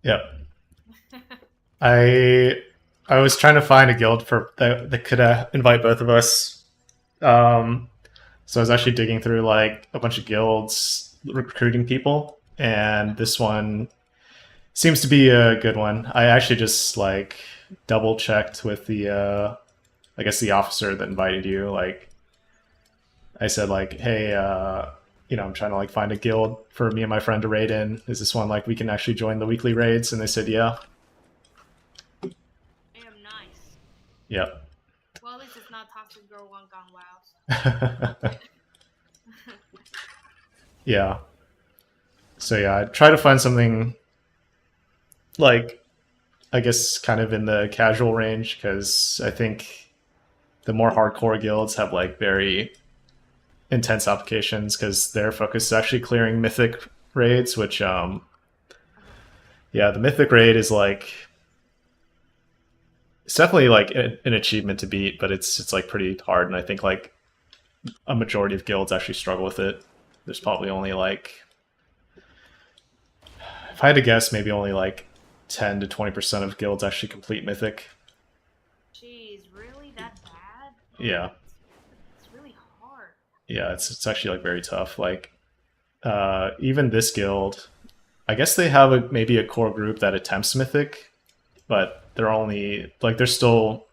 Yep. I I was trying to find a guild for that could invite both of us. Um, so I was actually digging through like a bunch of guilds recruiting people, and this one seems to be a good one. I actually just like double checked with the I guess the officer that invited you. Like I said, like, hey, I'm trying to like find a guild for me and my friend to raid in. Is this one like we can actually join the weekly raids? And they said, yeah. Damn nice. Yep. Well, at least it's not Toxic Girl One Gone Wild. Yeah. So yeah, I try to find something like I guess kind of in the casual range because I think the more hardcore guilds have like very intense applications because their focus is actually clearing mythic raids, which yeah, the mythic raid is like it's definitely like an achievement to beat, but it's like pretty hard, and I think like a majority of guilds actually struggle with it. There's probably only like, if I had to guess, maybe only like 10 to 20% of guilds actually complete mythic. Jeez, really that bad? Yeah, It's really hard. yeah, it's actually like very tough. Like even this guild, I guess they have maybe a core group that attempts mythic, but they're only like they're still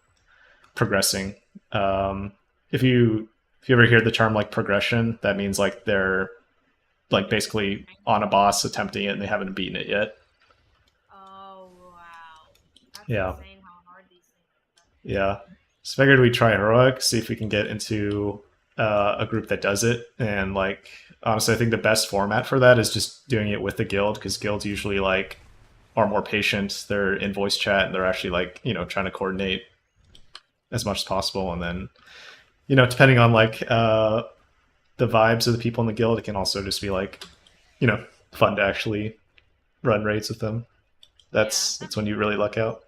progressing. Um, if you if you ever hear the term like progression, that means like they're like basically on a boss attempting it and they haven't beaten it yet. Oh wow, that's Yeah, insane how hard these things are. yeah. So figured we'd try heroic, see if we can get into a group that does it. And like honestly, I think the best format for that is just doing it with the guild because guilds usually like are more patient. They're in voice chat and they're actually like trying to coordinate as much as possible. And then depending on like the vibes of the people in the guild, it can also just be like you know fun to actually run raids with them. Yeah, That's when you really luck out.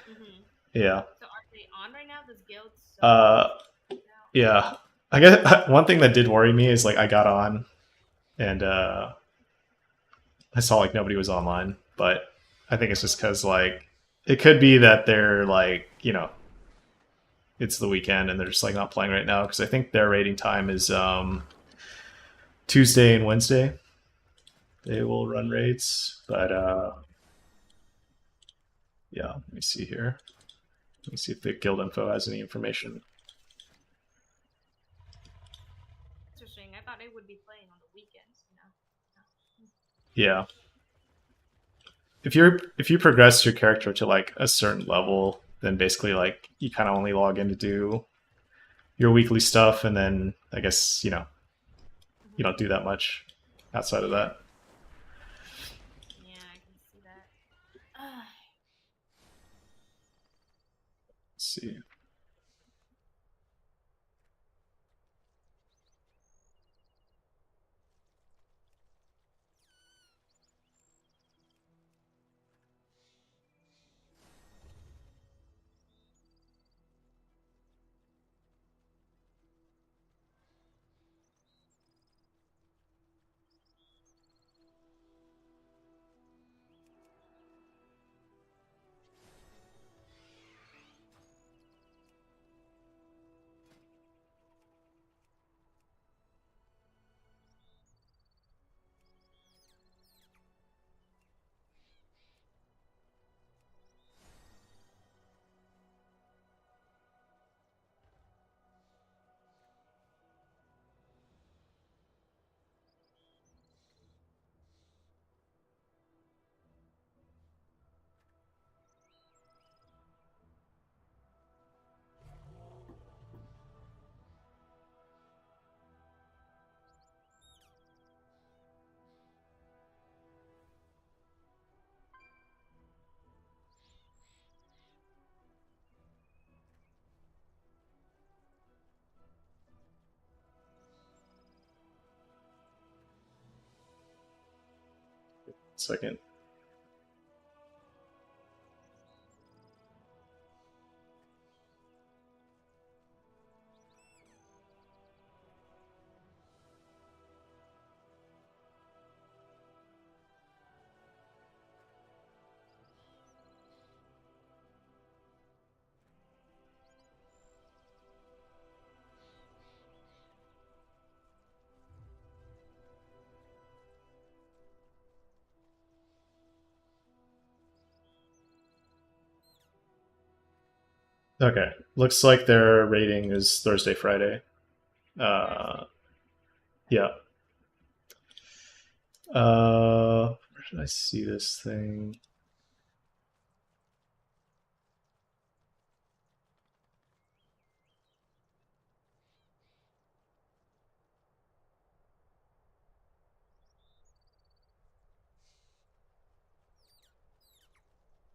mm-hmm. Yeah. So are they on right now? This guild so Uh, just out. yeah. I guess one thing that did worry me is like I got on and I saw like nobody was online, but I think it's just because like it could be that they're like it's the weekend and they're just like not playing right now because I think their rating time is Tuesday and Wednesday. They will run raids, but yeah. Let me see here. Let me see if the guild info has any information. Interesting. I thought they would be playing on the weekends. Yeah. If you progress your character to like a certain level, then basically like you kind of only log in to do your weekly stuff, and then I guess you Mm-hmm. don't do that much outside of Yeah, that. yeah, I can see that. Let's see. Second. Okay. Looks like their rating is Thursday, Friday. Uh, Thursday. yeah. Where did I see this thing?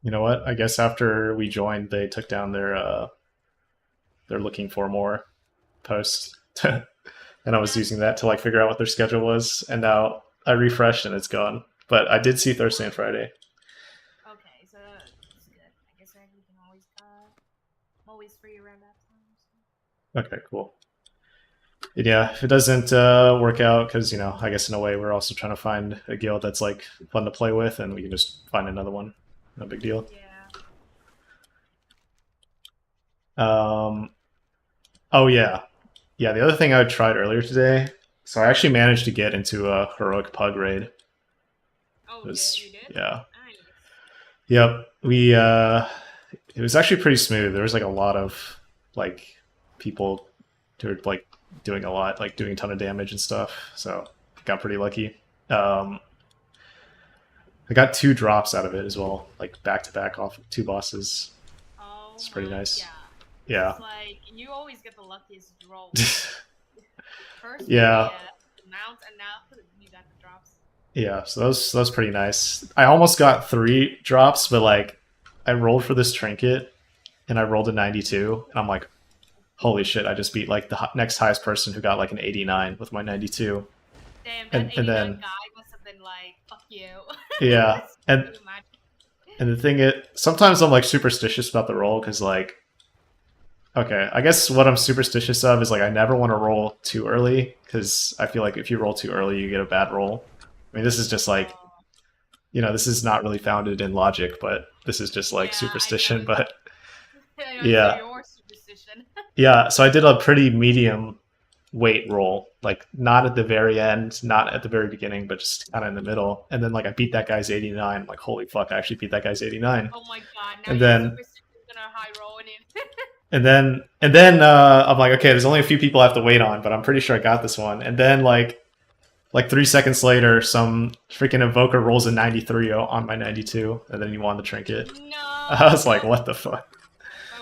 You know what? I guess after we joined, they took down their they're looking for more post. And I was using that to like figure out what their schedule was, and now I refreshed and it's gone. But I did see Thursday and Friday. Okay, so that's good. I guess we can always I'm always free around that time. So. Okay, cool. And yeah, if it doesn't work out, because I guess in a way we're also trying to find a guild that's like fun to play with, and we can just find another one. No big deal. Yeah. Um, oh yeah. The other thing I tried earlier today, so I actually managed to get into a heroic pug raid. Oh, It was you did? yeah, Nice. yep. We it was actually pretty smooth. There was like a lot of like people who were like doing a lot, like doing a ton of damage and stuff. So got pretty lucky. Um, I got 2 drops out of it as well, like back to back off 2 bosses. Oh It's pretty my, nice. yeah. Yeah. It's like you always get the luckiest roll. First Yeah. the mount, and now you got the drops. Yeah, so that was pretty nice. I almost got 3 drops, but like I rolled for this trinket and I rolled a 92, and I'm like, holy shit! I just beat like the next highest person who got like an 89 with my 92. Damn, that And 89 then guy must have been like, fuck you. yeah, and Too much. and the thing is, sometimes I'm like superstitious about the roll because like, okay, I guess what I'm superstitious of is like I never want to roll too early because I feel like if you roll too early, you get a bad roll. I mean, this is just like Oh, this is not really founded in logic, but this is just like yeah, I know. superstition. But I know, so yeah, your superstition. yeah. So I did a pretty medium weight roll, like not at the very end, not at the very beginning, but just kind of in the middle. And then like I beat that guy's 89. I'm like, holy fuck, I actually beat that guy's 89. Oh my god, now And your then superstition's gonna high roll in it. and then I'm like, okay, there's only a few people I have to wait on, but I'm pretty sure I got this one. And then like 3 seconds later, some freaking evoker rolls a 93 on my 92, and then he won the trinket. I was like, No! what the fuck?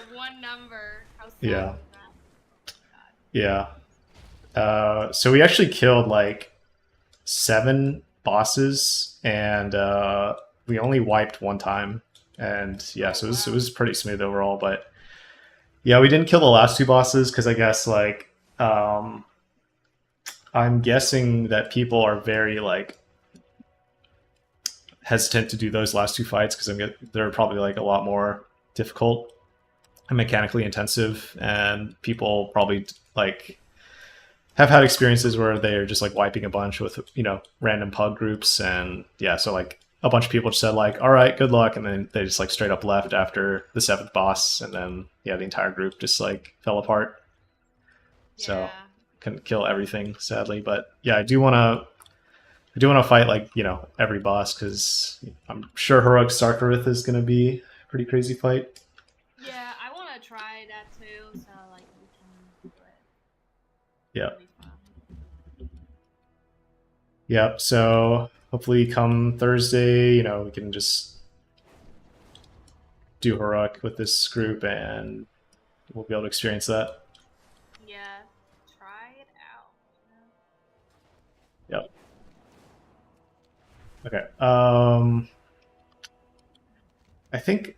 By one number. How sad Yeah, was that? God. yeah. So we actually killed like 7 bosses, and we only wiped one time. And yeah, Oh so it wow. was pretty smooth overall. But yeah, we didn't kill the last 2 bosses because I guess like I'm guessing that people are very like hesitant to do those last 2 fights because they're probably like a lot more difficult and mechanically intensive, and people probably like have had experiences where they're just like wiping a bunch with random pug groups, and yeah, so like a bunch of people just said like, all right, good luck, and then they just like straight up left after the 7th boss, and then yeah, the entire group just like fell apart. So Yeah. couldn't kill everything sadly, but yeah, I do want to fight like every boss because I'm sure heroic Sarkarith is going to be a pretty crazy fight. Yeah, I wanna try that too, so like we can do it. Yeah. It'll be fun. Yep. So hopefully, come Thursday, we can just do heroic with this group, and we'll be able to experience that. Yeah. Try it out. Yep. Okay. I think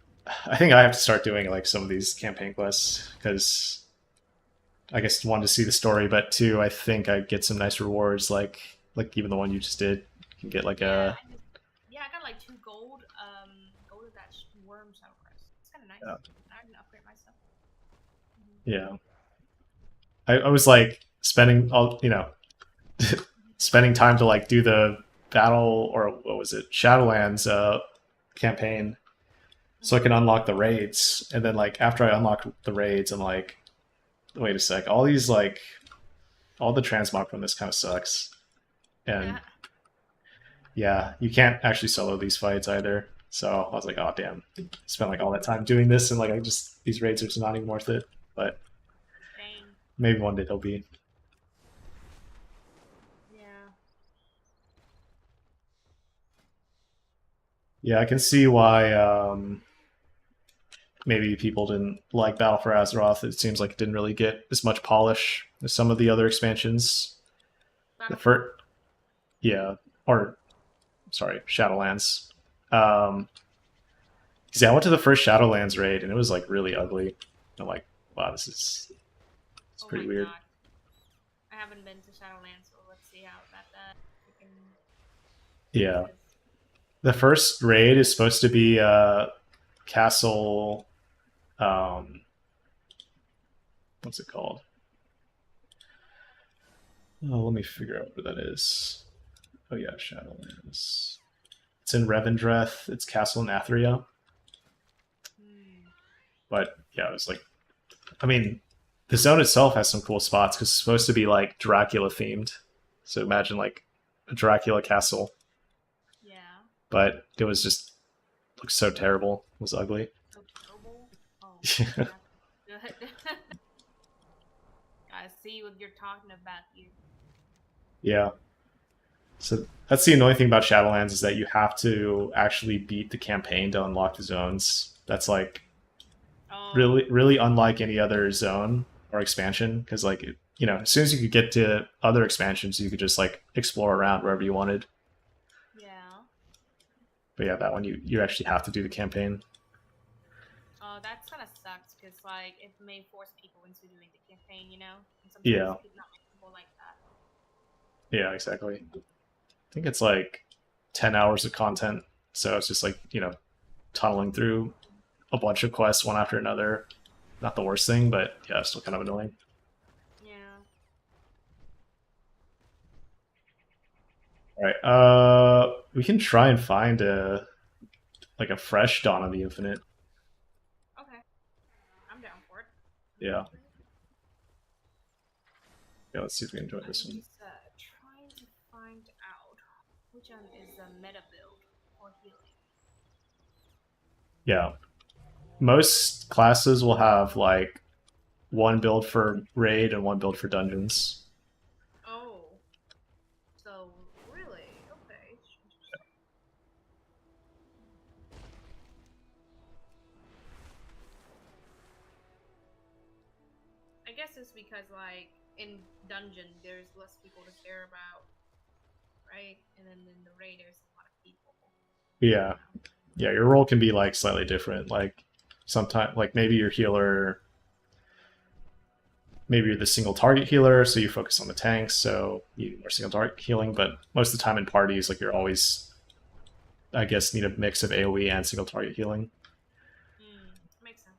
I have to start doing like some of these campaign quests because I guess one to see the story, but two, I think I get some nice rewards like even the one you just did. You can get like Yeah, a I got like 2 gold. Gold of that worm shadow crest. It's kind of nice. yeah. I can upgrade my stuff. Yeah. I was like spending all spending time to like do the battle, or what was it, Shadowlands campaign, so I can unlock the raids. And then like after I unlock the raids, I'm like, wait a sec, all these like all the transmog from this kind of sucks. And Yeah. yeah, you can't actually solo these fights either. So I was like, oh damn, spent like all that time doing this, and like I just these raids are just not even worth it. But Dang. maybe one day they'll be. Yeah. Yeah, I can see why maybe people didn't like Battle for Azeroth. It seems like it didn't really get as much polish as some of the other expansions. The Battlefield. first, yeah, or sorry, Shadowlands. Um, 'Cause, yeah, I went to the first Shadowlands raid and it was like really ugly. I'm like, wow, this is it's Oh pretty my weird. god. I haven't been to Shadowlands, so let's see how that freaking place Yeah, is. the first raid is supposed to be Castle. Um, what's it called? Oh, let me figure out where that is. Oh yeah, Shadowlands. It's in Revendreth. It's Castle Nathria. Hmm. But yeah, it was like, I mean, the zone itself has some cool spots because it's supposed to be like Dracula themed. So imagine like a Dracula castle, Yeah. but it was just looked so terrible. It was ugly. So terrible. Oh, Yeah. that's good. I see what you're talking about here. Yeah. So that's the annoying thing about Shadowlands is that you have to actually beat the campaign to unlock the zones. That's like Oh, really unlike any other zone or expansion because like you know as soon as you could get to other expansions you could just like explore around wherever you wanted. yeah. But yeah, that one you actually have to do the campaign. Oh, that kind of sucks because like it may force people into doing the campaign, and sometimes Yeah, not many people like that. yeah, exactly. I think it's like 10 hours of content, so it's just like you know tunneling through a bunch of quests one after another. Not the worst thing, but yeah, still kind of annoying. Yeah. All right, we can try and find a like a fresh Dawn of the Infinite. Okay. I'm down for it. Yeah, yeah. Let's see if we can enjoy I'm this one. just trying to find out which one is a meta build for healing. Yeah, most classes will have like one build for raid and one build for dungeons. Oh, so really? Okay. Interesting. I guess it's because like in dungeon there's less people to care about, right? And then in the raid there's a lot of people. Yeah, You know. yeah. Your role can be like slightly different. Like sometimes, like maybe your healer, maybe you're the single target healer, so you focus on the tanks, so you need more single target healing. But most of the time in parties, like you're always, I guess, need a mix of AOE and single target healing. Makes sense.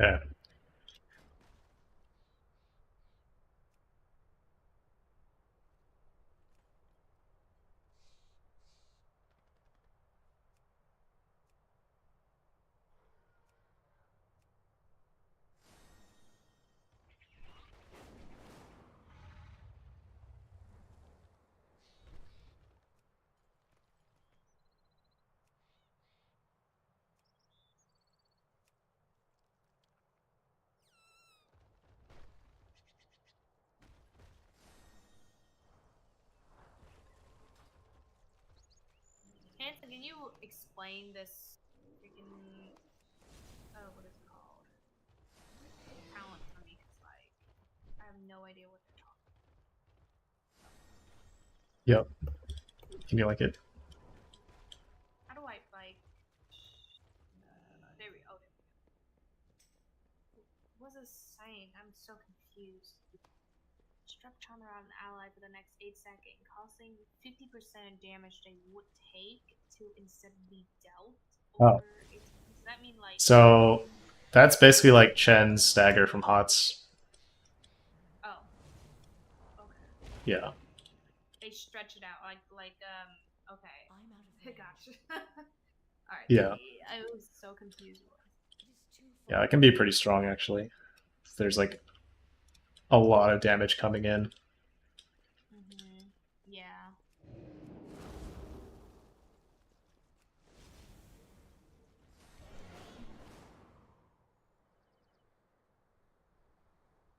Yeah. Hanson, can you explain this freaking what is it called? Talent for me, because like I have no idea what they're talking. Yep. Can you like it? How do I like? There we go. What's it saying? I'm so confused. Struck charm around an ally for the next 8 seconds, causing 50% damage they would take to instead be dealt. Oh. Does that mean like? So that's basically like Chen's stagger from HOTS. Oh. Okay. Yeah. They stretch it out okay. I'm out of Gotcha. Alright. Yeah. I was so confused. Yeah, it can be pretty strong actually. There's like a lot of damage coming in. Yeah.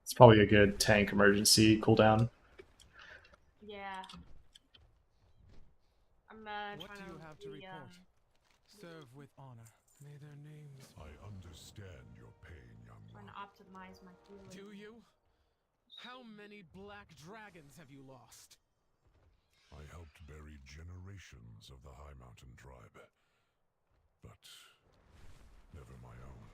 It's probably a good tank emergency cooldown. Yeah. I'm What trying do you have to re- report? Serve with honor. May their names. I understand your pain, young trying to one. optimize my healing. Do you? How many black dragons have you lost? I helped bury generations of the High Mountain tribe, but never my own.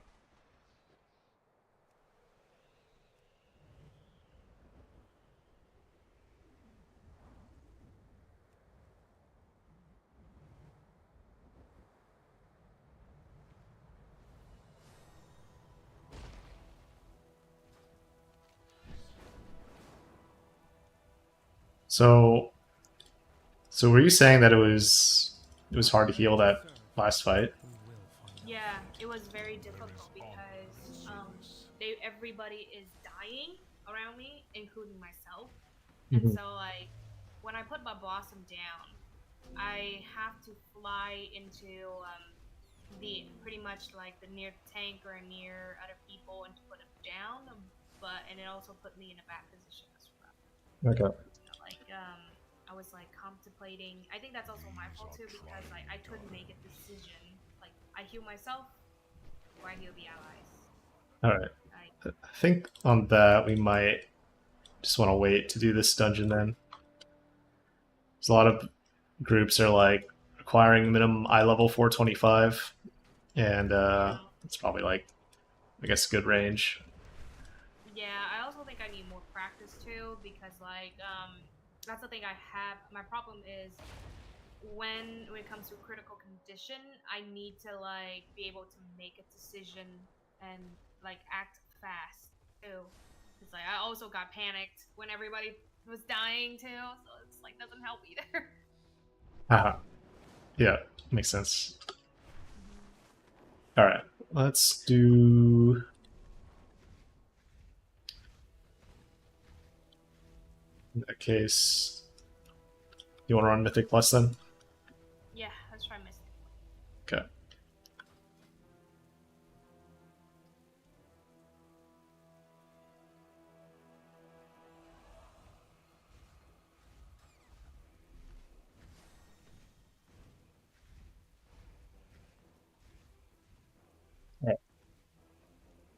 So were you saying that it was hard to heal that last fight? We will find out. Yeah, it was very There difficult is honor because in the service. everybody is dying around me, including myself. Mhm. And so like when I put my blossom down, I have to fly into the pretty much like the near tank or near other people and to put it down. And it also put me in a bad position as well. Okay. Like I was like contemplating. I think that's also my fault too because like I couldn't make a decision. Like I heal myself or I heal the allies. All right. Like I think on that we might just want to wait to do this dungeon then. There's a lot of groups are like requiring minimum eye level 425, and it's probably like I guess good range. yeah, I also think I need more practice too because like that's the thing I have. My problem is when it comes to critical condition, I need to like be able to make a decision and like act fast too. It's like I also got panicked when everybody was dying too, so it's like doesn't help either. Haha. Yeah, makes sense. All right, let's do. In that case, you want to run Mythic Plus then? Yeah, let's try Mystic. Okay.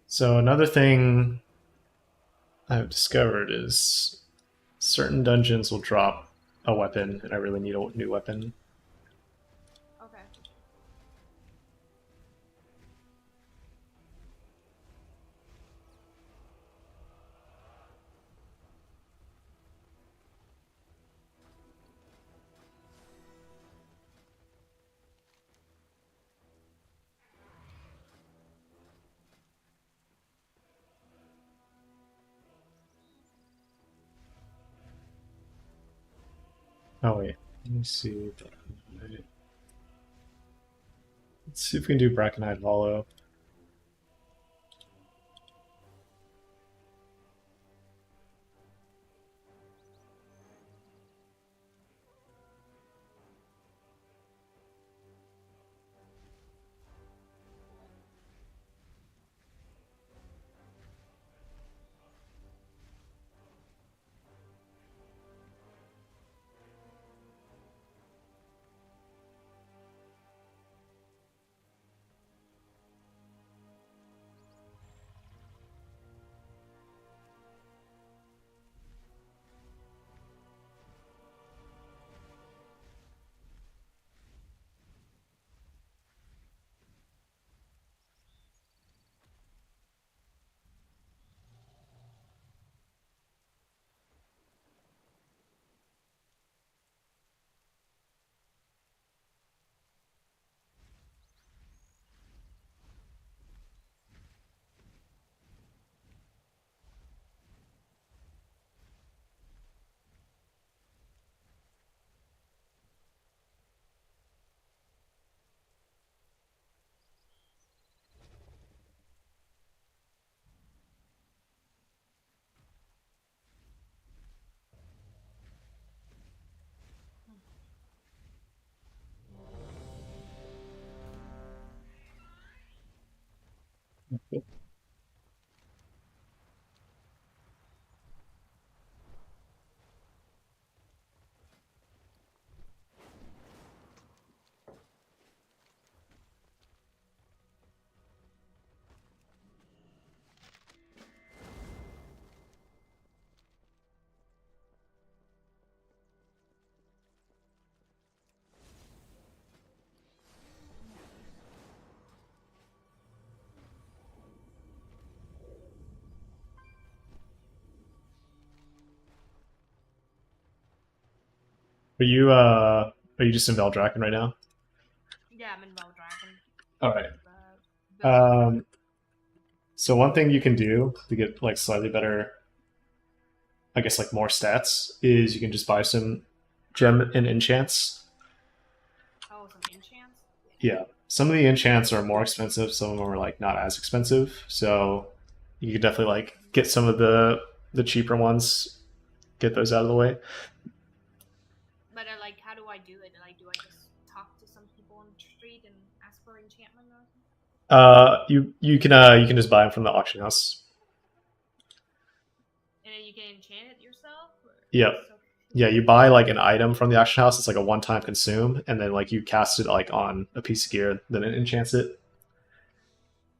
So another thing I've discovered is certain dungeons will drop a weapon, and I really need a new weapon. Okay. Oh wait, let me see. Let's see if we can do Brackenhide Hollow. Are you just in Veldraken right now? Yeah, I'm in Veldragon. All right. Build. So one thing you can do to get like slightly better, I guess like more stats, is you can just buy some gem and enchants. Oh, some enchants. Yeah. Some of the enchants are more expensive, some of them are like not as expensive. So you could definitely like get some of the cheaper ones, get those out of the way. But like, how do I do it? Like, do I just talk to some people on the street and ask for enchantment or something? You can just buy them from the auction house. And then you can enchant it yourself? Or Yep. so Yeah, you buy like an item from the auction house. It's like a one-time consume, and then like you cast it like on a piece of gear, then it enchants it.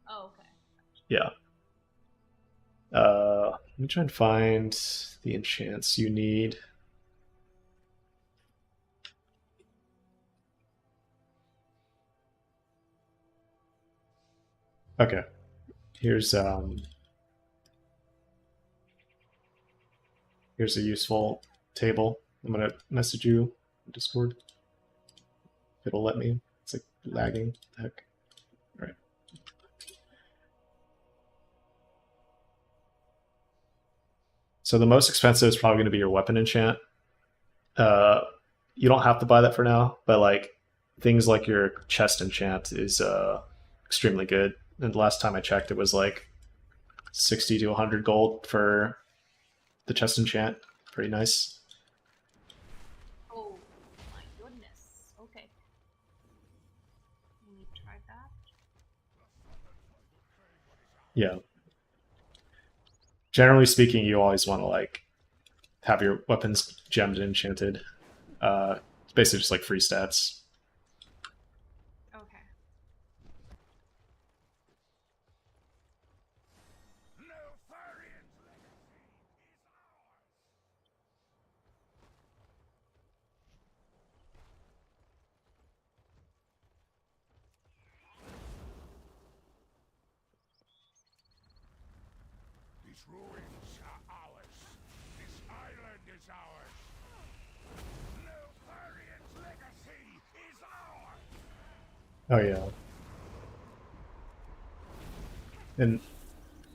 Oh, okay. Yeah. Let me try and find the enchants you need. Okay. Here's a useful table. I'm gonna message you in Discord. If it'll let me. It's like lagging. What the heck. All right. So the most expensive is probably going to be your weapon enchant. Uh, you don't have to buy that for now, but like things like your chest enchant is extremely good. And the last time I checked, it was like 60 to 100 gold for the chest enchant. Pretty nice. Oh my goodness. Okay. Let me try that. Yeah. Generally speaking, you always want to like have your weapons gemmed and enchanted. It's basically just like free stats. Okay. These ruins are ours. This island is ours. Neltharion's legacy is ours. Oh yeah. And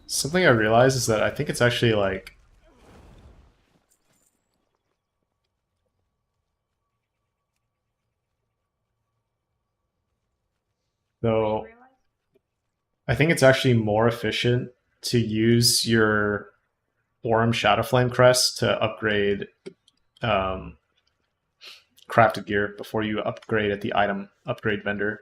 something I realized is that I think it's actually like What do you though realize? I think it's actually more efficient to use your Orem Shadowflame crest to upgrade um, crafted gear before you upgrade at the item upgrade vendor.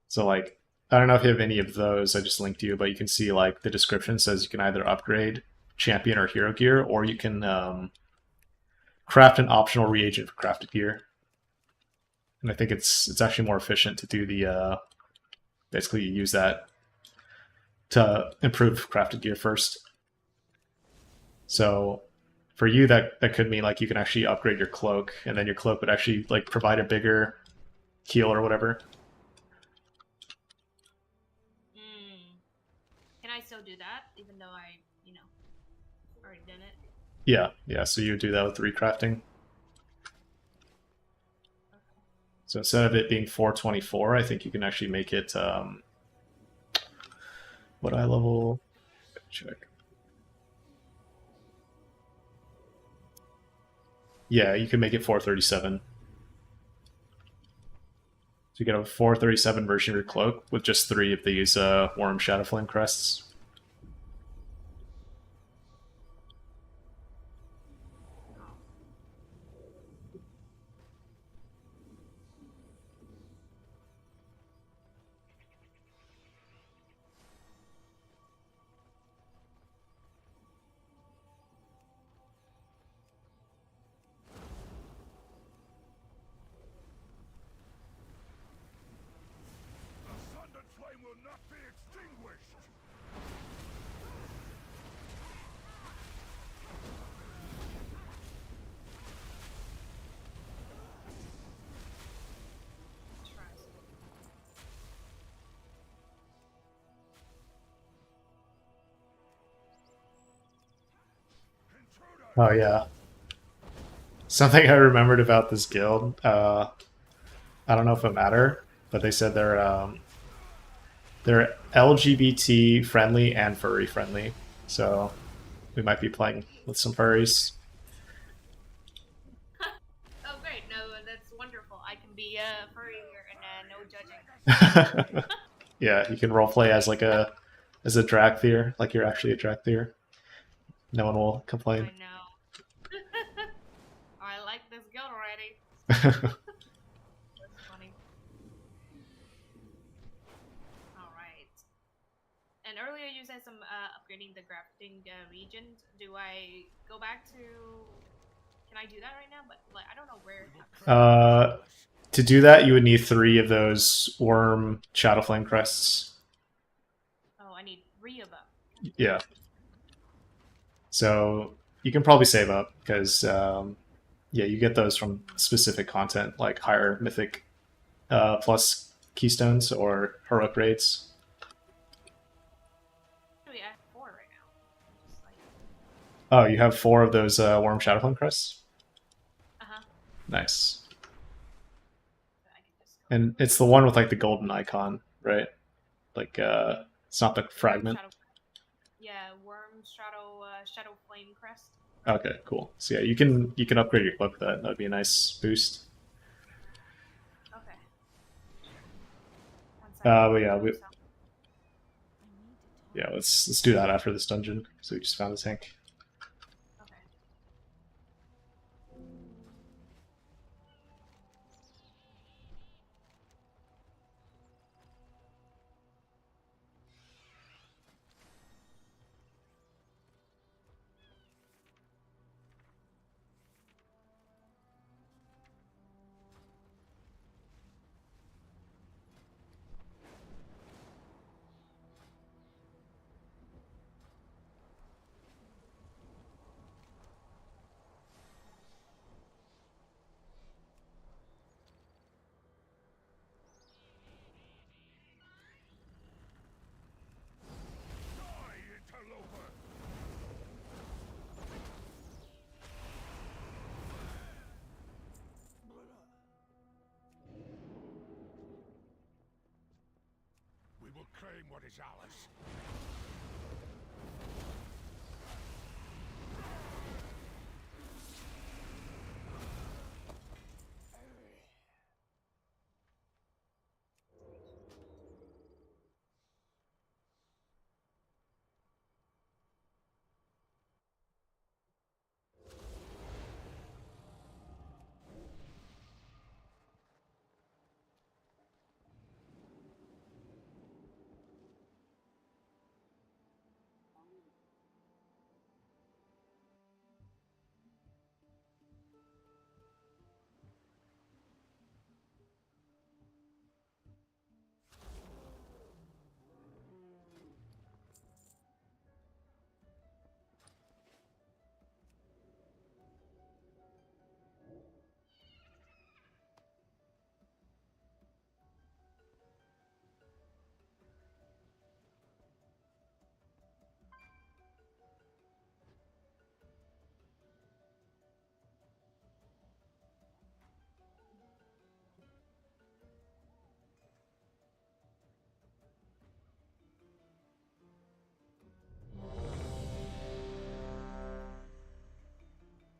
So like I don't know if you have any of those. I just linked you, but you can see like the description says you can either upgrade champion or hero gear, or you can craft an optional reagent for crafted gear. And I think it's actually more efficient to do the basically you use that to improve crafted gear first. So for you, that could mean like you can actually upgrade your cloak, and then your cloak would actually like provide a bigger heal or whatever. Hmm. Can I still do that, even though I, already done it? Yeah, yeah. So you would do that with recrafting. Okay. So instead of it being 424, I think you can actually make it. What eye level? Check. Yeah, you can make it 437. So you get a 437 version of your cloak with just 3 of these Worm Shadowflame crests. Oh yeah. Something I remembered about this guild. I don't know if it matter, but they said they're LGBT friendly and furry friendly. So we might be playing with some furries. Oh, great. No, that's wonderful. I can be furry here and no judging. Yeah, you can roleplay as like a Dracthyr, like you're actually a Dracthyr. No one will complain. I know. I like this guild already. That's funny. All right. And earlier you said some upgrading the crafting regions. Do I go back to? Can I do that right now? But like, I don't know where. To do that, you would need 3 of those worm Shadowflame crests. Oh, I need 3 of them. Yeah. So you can probably save up because yeah, you get those from specific content like higher mythic plus keystones or heroic raids. Actually, I have 4 right now. I'm just like, Oh, you have 4 of those worm Shadowflame crests. Nice. I can just go. And it's the one with like the golden icon, right? Like it's not the fragment. Yeah, Worm Shadow Flame Crest. Okay, cool. So yeah, you can upgrade your clip with that. That'd be a nice boost. Okay. But yeah, let's do that after this dungeon. So we just found a tank. Okay. We will claim what is ours.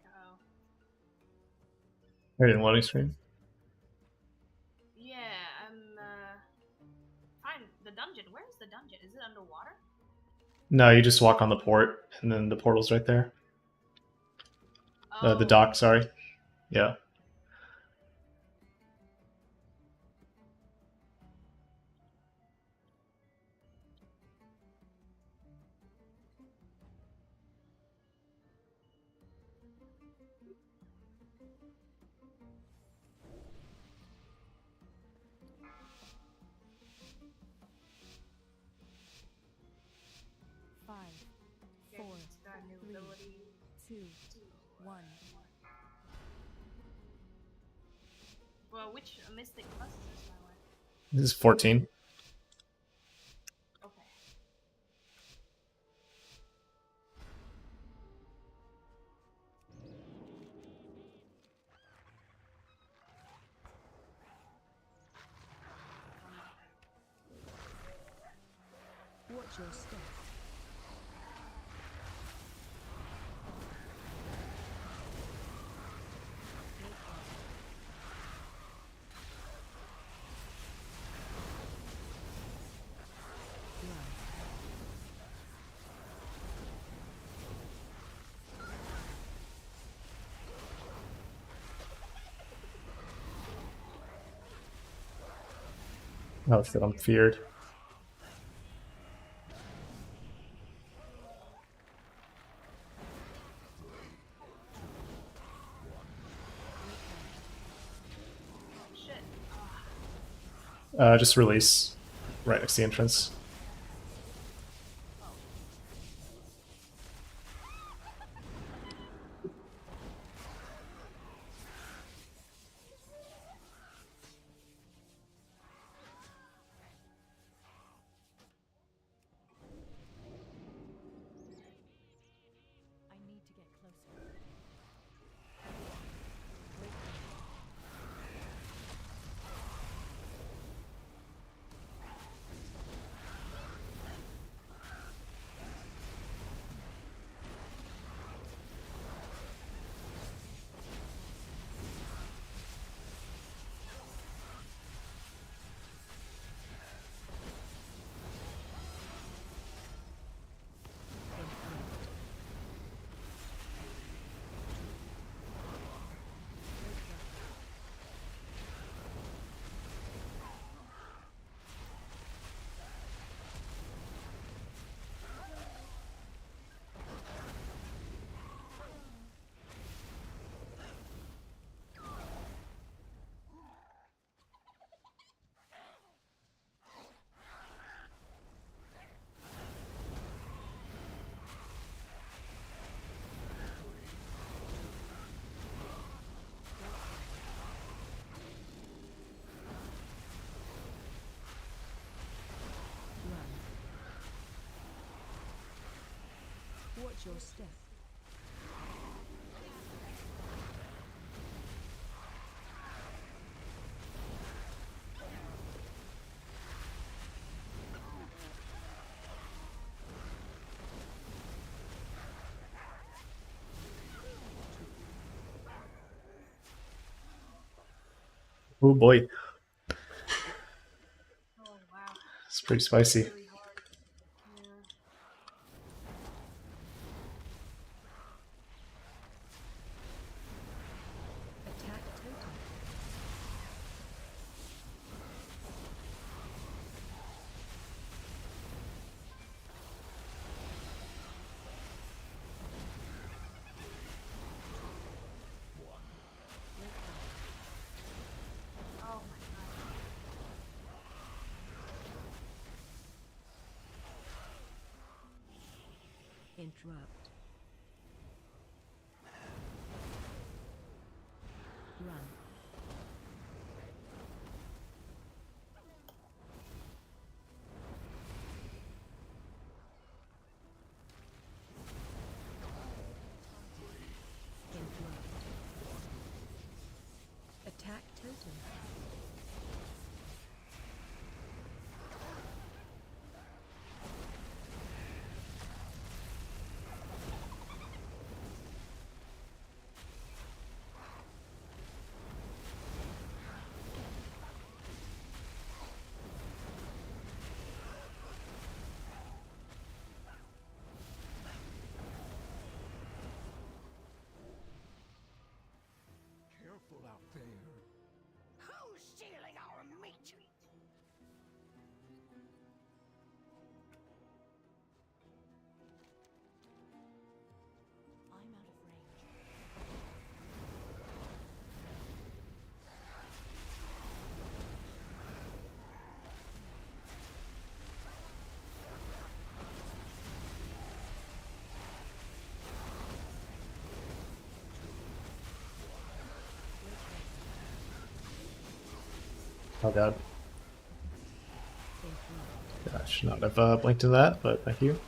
Oh. Are you in loading screen? Yeah, I'm fine. The dungeon. Where is the dungeon? Is it underwater? No, you just walk on the port, and then the portal's right there. Oh. The dock, sorry. Yeah. Five, Okay, 4, it's got new 3, ability. 2, 1. Well, which mystic plus is this, by the way? This is 14. Okay. Watch your step. Oh, shit, I'm feared. Shit. Just release right next to the entrance. I need to get closer. Watch your step. Oh boy, Oh wow. it's pretty spicy. Really hard. Yeah. Attack totem. Oh my god. Interrupt. Run. Interrupt. Attack totem. Careful out there. Who's stealing our meat? I'm out of range. Oh god, Interrupt. I should not have blinked to that, but thank you.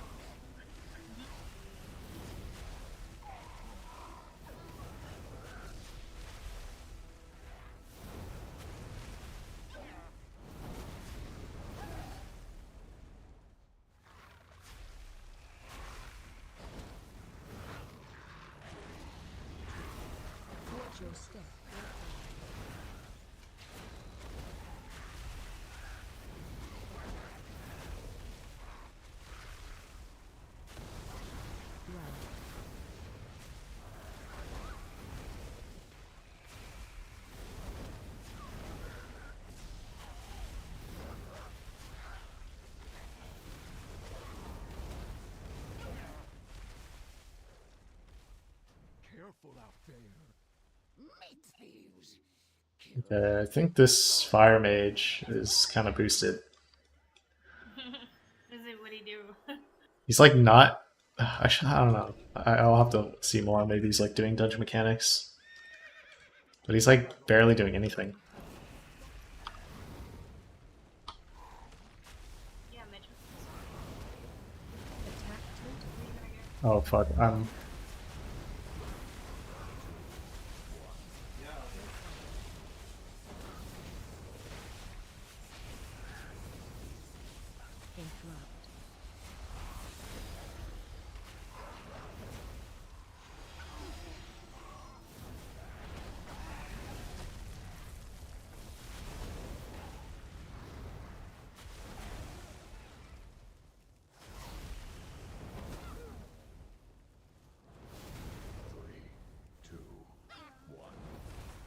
your step. Run. Careful out there. Meat thieves. Okay, I think this fire mage is kind of boosted. Is it what he do? He's like not. I don't know. I'll have to see more. Maybe he's like doing dungeon mechanics, but he's like barely doing anything. Yeah, Mitch. Attack totem. Where you gonna go? Oh fuck! Interrupt.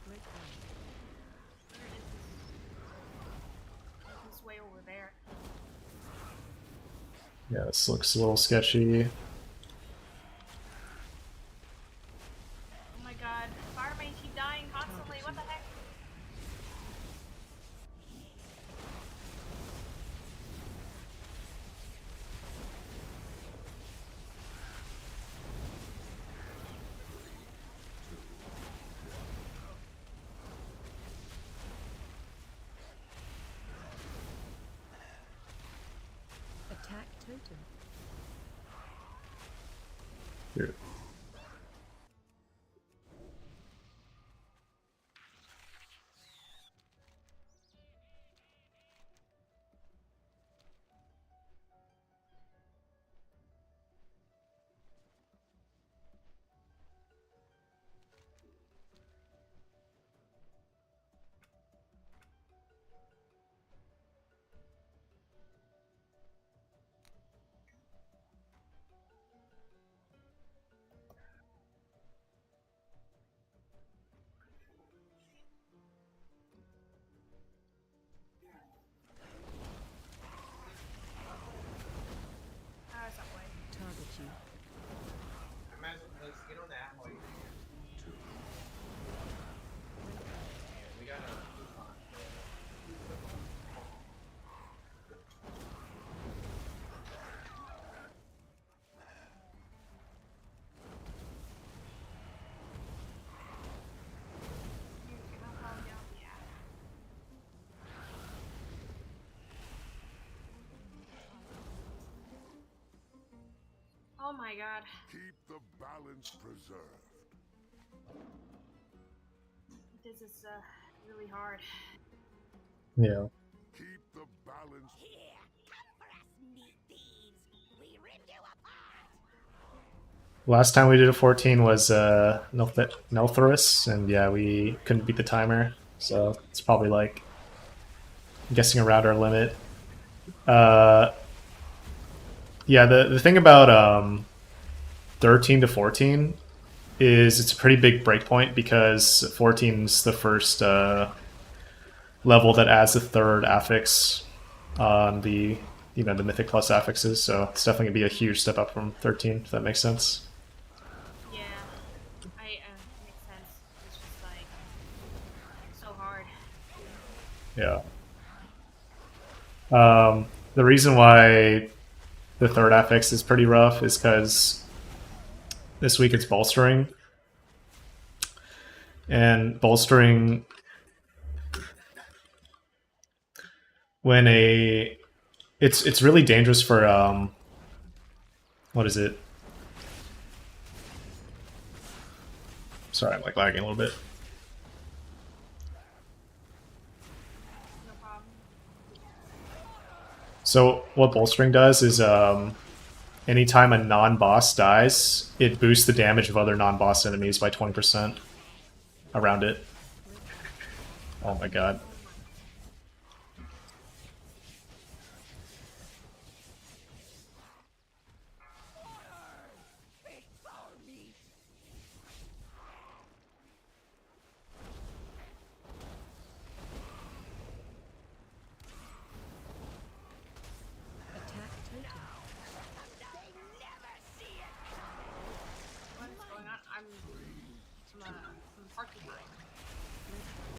Great one. Where is this way over there? Yeah, this looks a little sketchy. Oh my god, fire mage keep dying constantly. What the heck? Attack totem. Here. How is that way? Target you. Can I fall down? Yeah. Oh my god. Keep the balance preserved. This is really hard. Yeah. Keep the balance. Here, come for us, meat thieves. We rip you apart. Last time we did a 14 was Nelthorus, and yeah, we couldn't beat the timer, so it's probably like I'm guessing around our limit. Yeah, the thing about 13 to 14 is it's a pretty big breakpoint because 14 is the first level that adds the third affix on the the Mythic Plus affixes, so it's definitely gonna be a huge step up from 13, if that makes sense. Yeah. Makes sense. It's just like so hard. Yeah. The reason why the third affix is pretty rough is because this week it's bolstering. And bolstering, when it's really dangerous for what is it? Sorry, I'm like lagging a little bit. No problem. So what bolstering does is anytime a non-boss dies, it boosts the damage of other non-boss enemies by 20%. around it. Oh my god.